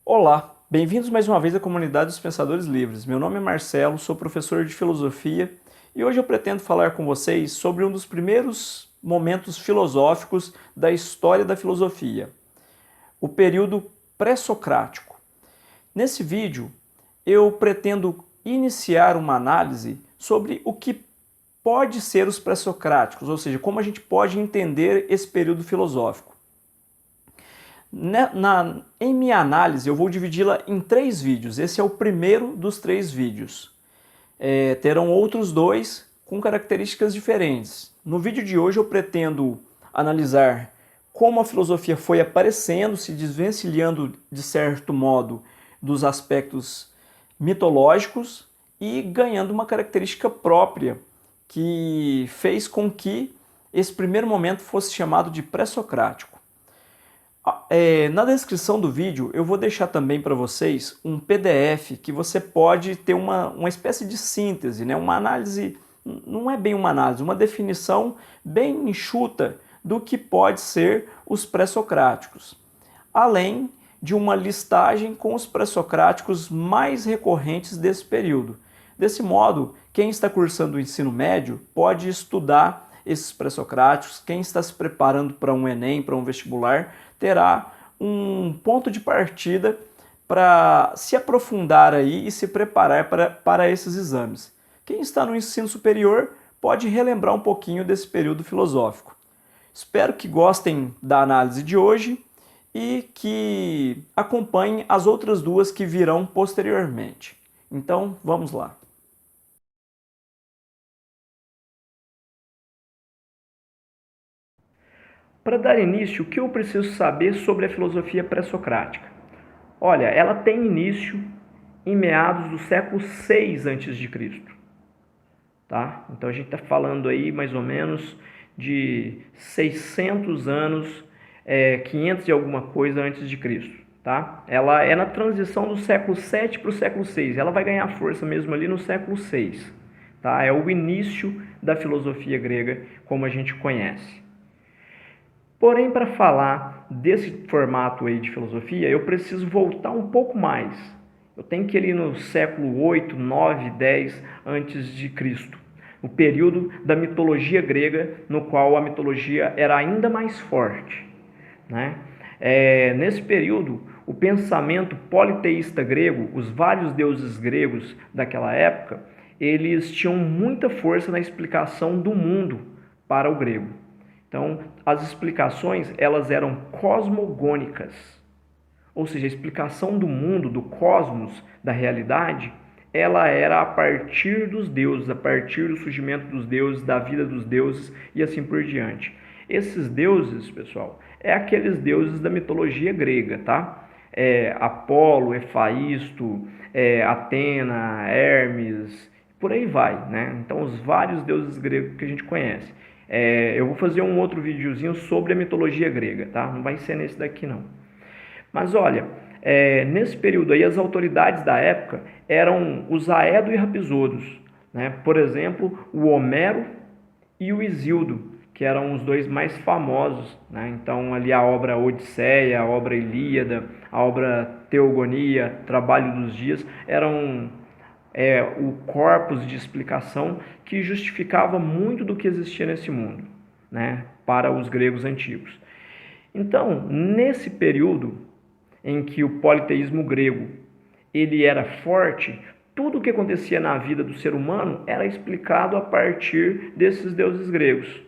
Olá, bem-vindos mais uma vez à comunidade dos Pensadores Livres. Meu nome é Marcelo, sou professor de filosofia e hoje eu pretendo falar com vocês sobre um dos primeiros momentos filosóficos da história da filosofia, o período pré-socrático. Nesse vídeo, eu pretendo iniciar uma análise sobre o que pode ser os pré-socráticos, ou seja, como a gente pode entender esse período filosófico. Em minha análise, eu vou dividi-la em 3 vídeos. Esse é o primeiro dos 3 vídeos. Terão outros 2 com características diferentes. No vídeo de hoje eu pretendo analisar como a filosofia foi aparecendo, se desvencilhando de certo modo dos aspectos mitológicos e ganhando uma característica própria que fez com que esse primeiro momento fosse chamado de pré-socrático. Na descrição do vídeo eu vou deixar também para vocês um PDF que você pode ter uma espécie de síntese, né? Uma análise, não é bem uma análise, uma definição bem enxuta do que pode ser os pré-socráticos, além de uma listagem com os pré-socráticos mais recorrentes desse período. Desse modo, quem está cursando o ensino médio pode estudar esses pré-socráticos, quem está se preparando para um Enem, para um vestibular, terá um ponto de partida para se aprofundar aí e se preparar para esses exames. Quem está no ensino superior pode relembrar um pouquinho desse período filosófico. Espero que gostem da análise de hoje e que acompanhem as outras 2 que virão posteriormente. Então, vamos lá. Para dar início, o que eu preciso saber sobre a filosofia pré-socrática? Olha, ela tem início em meados do século 6 a.C. Tá? Então a gente está falando aí mais ou menos de 600 anos, 500 e alguma coisa antes de Cristo. Tá? Ela é na transição do século 7 para o século 6. Ela vai ganhar força mesmo ali no século 6. Tá? É o início da filosofia grega como a gente conhece. Porém, para falar desse formato aí de filosofia, eu preciso voltar um pouco mais. Eu tenho que ir ali no século 8, 9, 10 antes de Cristo, o período da mitologia grega, no qual a mitologia era ainda mais forte, né? Nesse período, o pensamento politeísta grego, os vários deuses gregos daquela época, eles tinham muita força na explicação do mundo para o grego. Então, as explicações, elas eram cosmogônicas, ou seja, a explicação do mundo, do cosmos, da realidade, ela era a partir dos deuses, a partir do surgimento dos deuses, da vida dos deuses e assim por diante. Esses deuses, pessoal, aqueles deuses da mitologia grega, tá? Apolo, Hefaisto, Atena, Hermes, por aí vai, né? Então, os vários deuses gregos que a gente conhece. Eu vou fazer um outro videozinho sobre a mitologia grega, tá? Não vai ser nesse daqui, não. Mas olha, nesse período aí, as autoridades da época eram os Aedo e Rapsódios, né? Por exemplo, o Homero e o Hesíodo, que eram os 2 mais famosos, né? Então, ali a obra Odisseia, a obra Ilíada, a obra Teogonia, Trabalho dos Dias, eram o corpus de explicação que justificava muito do que existia nesse mundo, né, para os gregos antigos. Então, nesse período em que o politeísmo grego ele era forte, tudo o que acontecia na vida do ser humano era explicado a partir desses deuses gregos,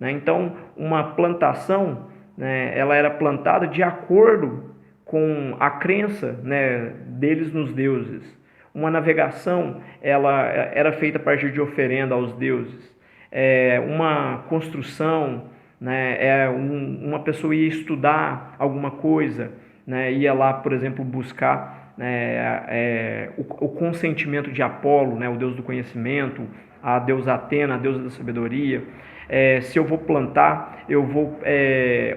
né? Então, uma plantação, né, ela era plantada de acordo com a crença, né, deles nos deuses. Uma navegação, ela era feita a partir de oferenda aos deuses. Uma construção, né, uma pessoa ia estudar alguma coisa, né, ia lá, por exemplo, buscar, né, o consentimento de Apolo, né, o deus do conhecimento, a deusa Atena, a deusa da sabedoria. Se eu vou plantar, eu vou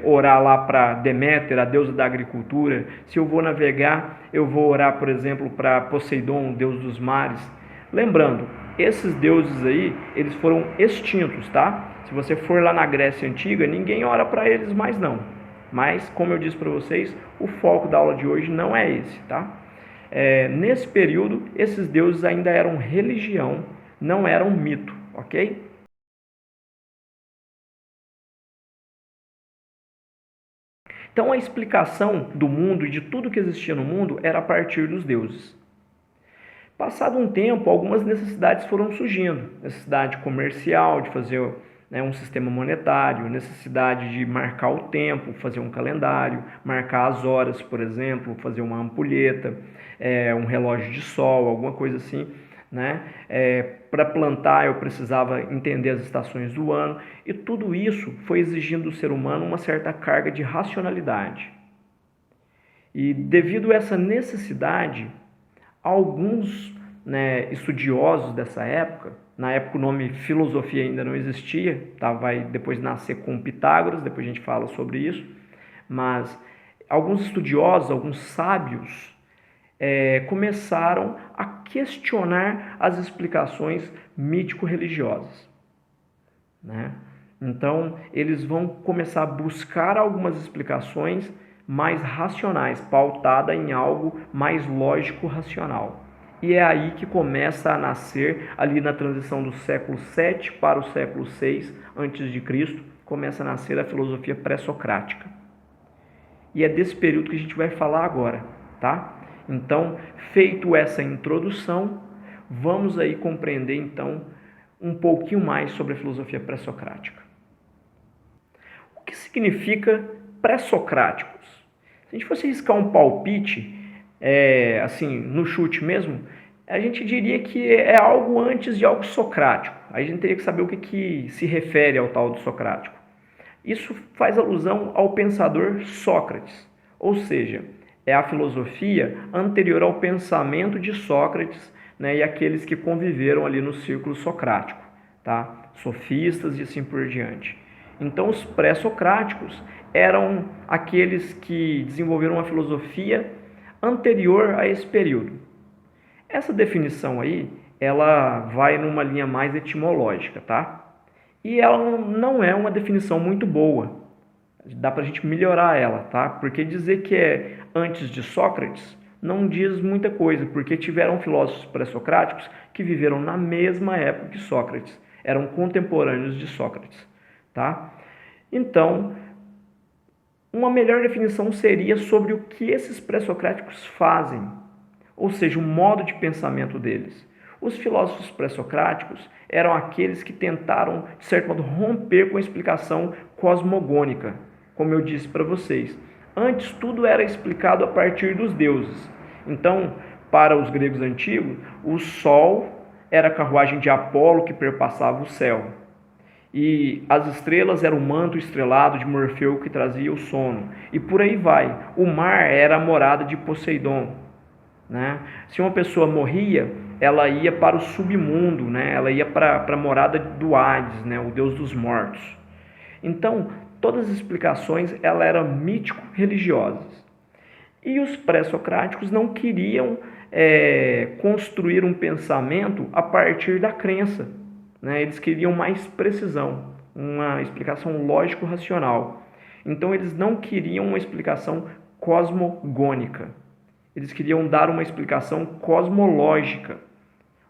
orar lá para Deméter, a deusa da agricultura. Se eu vou navegar, eu vou orar, por exemplo, para Poseidon, deus dos mares. Lembrando, esses deuses aí, eles foram extintos, tá? Se você for lá na Grécia Antiga, ninguém ora para eles mais não. Mas, como eu disse para vocês, o foco da aula de hoje não é esse, tá? Nesse período, esses deuses ainda eram religião, não eram mito, ok? Então, a explicação do mundo e de tudo que existia no mundo era a partir dos deuses. Passado um tempo, algumas necessidades foram surgindo. Necessidade comercial, de fazer um sistema monetário, necessidade de marcar o tempo, fazer um calendário, marcar as horas, por exemplo, fazer uma ampulheta, um relógio de sol, alguma coisa assim. Né? Para plantar eu precisava entender as estações do ano, e tudo isso foi exigindo do ser humano uma certa carga de racionalidade. E devido a essa necessidade, alguns estudiosos dessa época, na época o nome filosofia ainda não existia, tá? Vai depois nascer com Pitágoras, depois a gente fala sobre isso, mas alguns estudiosos, alguns sábios, começaram a questionar as explicações mítico-religiosas. Né? Então, eles vão começar a buscar algumas explicações mais racionais, pautada em algo mais lógico-racional. E é aí que começa a nascer, ali na transição do século VII para o século VI a.C., começa a nascer a filosofia pré-socrática. E é desse período que a gente vai falar agora, tá? Então, feito essa introdução, vamos aí compreender então um pouquinho mais sobre a filosofia pré-socrática. O que significa pré-socráticos? Se a gente fosse riscar um palpite, assim, no chute mesmo, a gente diria que é algo antes de algo socrático. Aí a gente teria que saber o que se refere ao tal do socrático. Isso faz alusão ao pensador Sócrates, ou seja, é a filosofia anterior ao pensamento de Sócrates, né, e aqueles que conviveram ali no círculo socrático, tá? Sofistas e assim por diante. Então, os pré-socráticos eram aqueles que desenvolveram uma filosofia anterior a esse período. Essa definição aí, ela vai numa linha mais etimológica, tá? E ela não é uma definição muito boa. Dá pra gente melhorar ela, tá? Porque dizer que é antes de Sócrates não diz muita coisa, porque tiveram filósofos pré-socráticos que viveram na mesma época que Sócrates, eram contemporâneos de Sócrates, tá? Então, uma melhor definição seria sobre o que esses pré-socráticos fazem, ou seja, o modo de pensamento deles. Os filósofos pré-socráticos eram aqueles que tentaram, de certo modo, romper com a explicação cosmogônica, como eu disse para vocês. Antes, tudo era explicado a partir dos deuses. Então, para os gregos antigos, o Sol era a carruagem de Apolo que perpassava o céu. E as estrelas eram o manto estrelado de Morfeu que trazia o sono. E por aí vai. O mar era a morada de Poseidon. Né? Se uma pessoa morria, ela ia para o submundo, né? Ela ia para a morada do Hades, né? O deus dos mortos. Então, todas as explicações elas eram mítico-religiosas. E os pré-socráticos não queriam construir um pensamento a partir da crença. Né? Eles queriam mais precisão, uma explicação lógico-racional. Então, eles não queriam uma explicação cosmogônica. Eles queriam dar uma explicação cosmológica,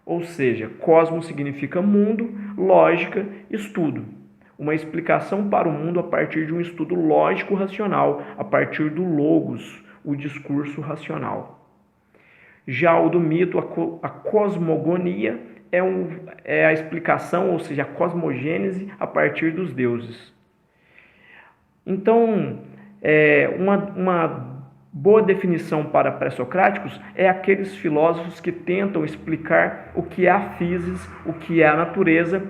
ou seja, cosmos significa mundo, lógica, estudo. Uma explicação para o mundo a partir de um estudo lógico-racional, a partir do logos, o discurso racional. Já o do mito, a cosmogonia, é a explicação, ou seja, a cosmogênese a partir dos deuses. Então, uma boa definição para pré-socráticos é aqueles filósofos que tentam explicar o que é a physis, o que é a natureza,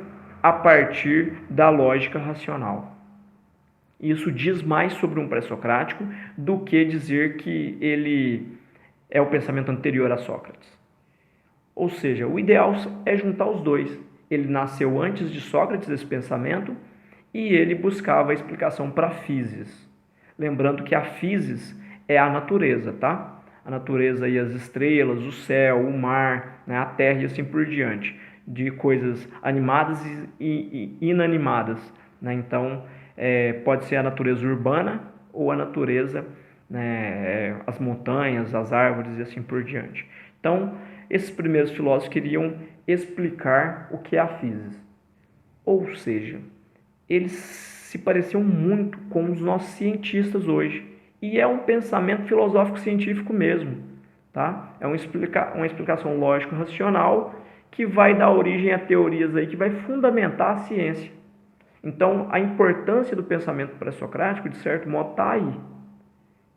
a partir da lógica racional. Isso diz mais sobre um pré-socrático do que dizer que ele é o pensamento anterior a Sócrates. Ou seja, o ideal é juntar os dois. Ele nasceu antes de Sócrates, esse pensamento, e ele buscava a explicação para a physis. Lembrando que a physis é a natureza, tá? A natureza e as estrelas, o céu, o mar, né, a terra e assim por diante, de coisas animadas e inanimadas. Né? Então, pode ser a natureza urbana ou a natureza, né, as montanhas, as árvores e assim por diante. Então, esses primeiros filósofos queriam explicar o que é a physis. Ou seja, eles se pareciam muito com os nossos cientistas hoje. E é um pensamento filosófico-científico mesmo. Tá? É uma explicação lógico-racional que vai dar origem a teorias aí que vai fundamentar a ciência. Então, a importância do pensamento pré-socrático, de certo modo, está aí,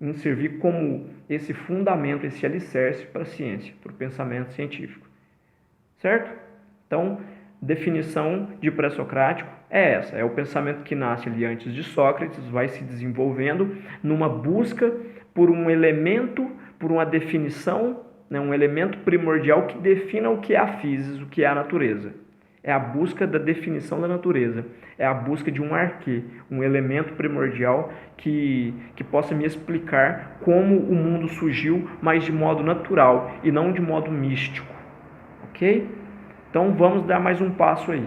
em servir como esse fundamento, esse alicerce para a ciência, para o pensamento científico. Certo? Então, definição de pré-socrático é essa, é o pensamento que nasce ali antes de Sócrates, vai se desenvolvendo numa busca por um elemento, por uma definição, né, um elemento primordial que defina o que é a physis, o que é a natureza. É a busca da definição da natureza, é a busca de um arquê, um elemento primordial que possa me explicar como o mundo surgiu, mas de modo natural e não de modo místico. Ok? Então vamos dar mais um passo aí.